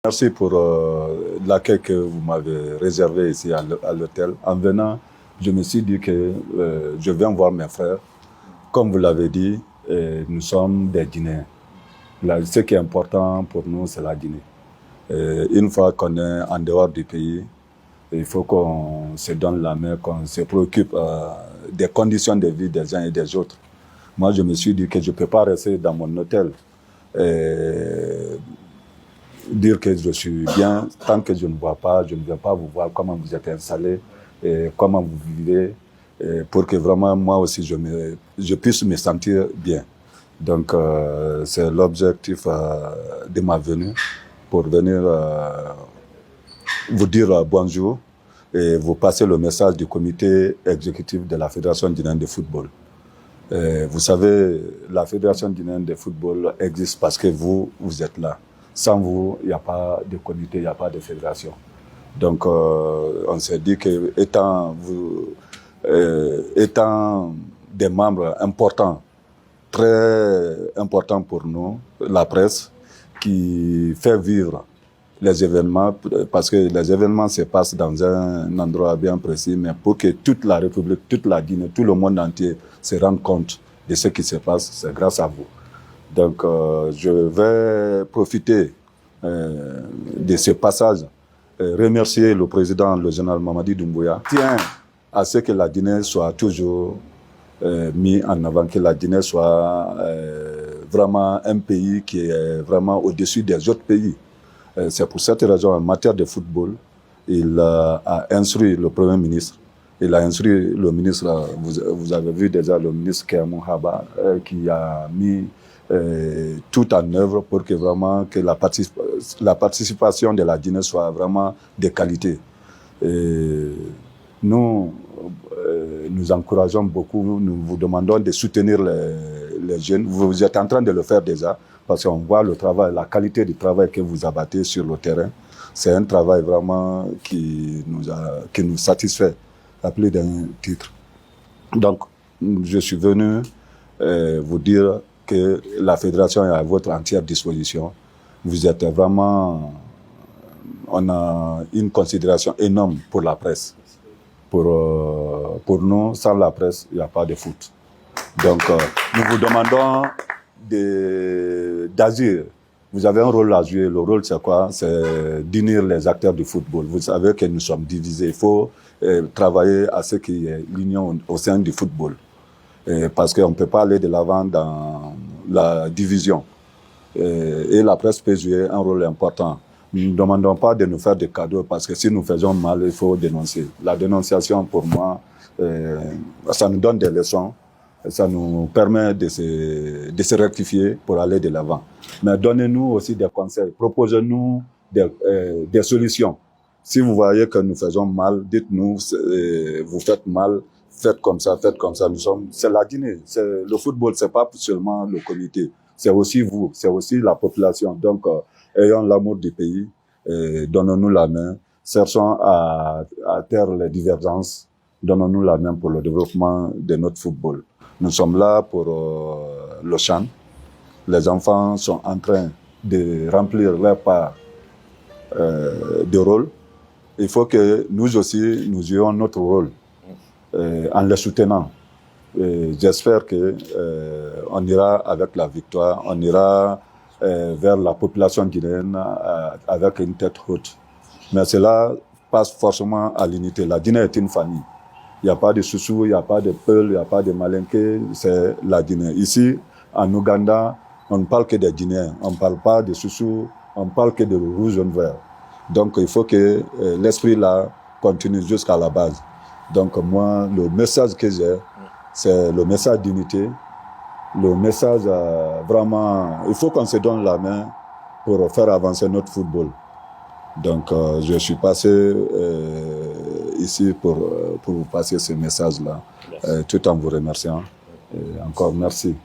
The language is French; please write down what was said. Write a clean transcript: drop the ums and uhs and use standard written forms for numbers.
Merci pour l'accueil que vous m'avez réservé ici à l'hôtel. En venant, je me suis dit que je viens voir mes frères. Comme vous l'avez dit, nous sommes des Guinéens. Là, ce qui est important pour nous, c'est la Guinée. Une fois qu'on est en dehors du pays, il faut qu'on se donne la main, qu'on se préoccupe des conditions de vie des uns et des autres. Moi, je me suis dit que je ne peux pas rester dans mon hôtel et dire que je suis bien tant que je ne vois pas, je ne viens pas vous voir comment vous êtes installés, et comment vous vivez, pour que vraiment moi aussi je puisse me sentir bien. Donc c'est l'objectif de ma venue, pour venir vous dire bonjour et vous passer le message du comité exécutif de la Fédération guinéenne de football. Vous savez, la Fédération guinéenne de football existe parce que vous êtes là. Sans vous, il n'y a pas de comité, il n'y a pas de fédération. Donc, on s'est dit que étant des membres importants, très importants pour nous, la presse, qui fait vivre les événements, parce que les événements se passent dans un endroit bien précis, mais pour que toute la République, toute la Guinée, tout le monde entier se rende compte de ce qui se passe, c'est grâce à vous. Donc, je vais profiter de ce passage, remercier le président, le général Mamadi Doumbouya, qui tient à ce que la Guinée soit toujours mis en avant, que la Guinée soit vraiment un pays qui est vraiment au-dessus des autres pays. C'est pour cette raison, en matière de football, il a instruit le Premier ministre, il a instruit le ministre, vous avez vu déjà le ministre Kéamou Haba, qui a mis tout en œuvre pour que vraiment que la participation de la Guinée soit vraiment de qualité. Et nous encourageons beaucoup, nous vous demandons de soutenir les jeunes. Vous êtes en train de le faire déjà, parce qu'on voit le travail, la qualité du travail que vous abattez sur le terrain. C'est un travail vraiment qui nous satisfait, à plus d'un titre. Donc, je suis venu vous dire que la fédération est à votre entière disposition. Vous êtes vraiment... On a une considération énorme pour la presse. Pour nous, sans la presse, il n'y a pas de foot. Donc, nous vous demandons d'agir. Vous avez un rôle à jouer. Le rôle, c'est quoi? C'est d'unir les acteurs du football. Vous savez que nous sommes divisés. Il faut travailler à ce qu'il y ait l'union au sein du football. Parce qu'on ne peut pas aller de l'avant dans la division. Et la presse peut jouer un rôle important. Nous ne demandons pas de nous faire des cadeaux, parce que si nous faisons mal, il faut dénoncer. La dénonciation, pour moi, ça nous donne des leçons, ça nous permet de se rectifier pour aller de l'avant. Mais donnez-nous aussi des conseils, proposez-nous des solutions. Si vous voyez que nous faisons mal, dites-nous, vous faites mal, faites comme ça, c'est la Guinée. Le football, c'est pas seulement le comité, c'est aussi vous, c'est aussi la population. Donc, ayons l'amour du pays, donnons-nous la main, cherchons à taire les divergences, donnons-nous la main pour le développement de notre football. Nous sommes là pour le CHAN. Les enfants sont en train de remplir leur part de rôle. Il faut que nous aussi, nous jouions notre rôle en les soutenant. J'espère que on ira avec la victoire, on ira vers la population guinéenne avec une tête haute. Mais cela passe forcément à l'unité. La Guinée est une famille. Il n'y a pas de Soussou, il n'y a pas de Peul, il n'y a pas de Malinké, c'est la Guinée. Ici, en Ouganda, on ne parle que des Guinéens. On ne parle pas de Soussou, on ne parle que de rouge, jaune, vert. Donc il faut que l'esprit là continue jusqu'à la base. Donc moi, le message que j'ai, c'est le message d'unité, le message vraiment... Il faut qu'on se donne la main pour faire avancer notre football. Donc je suis passé ici pour vous passer ce message-là, tout en vous remerciant. Et encore merci.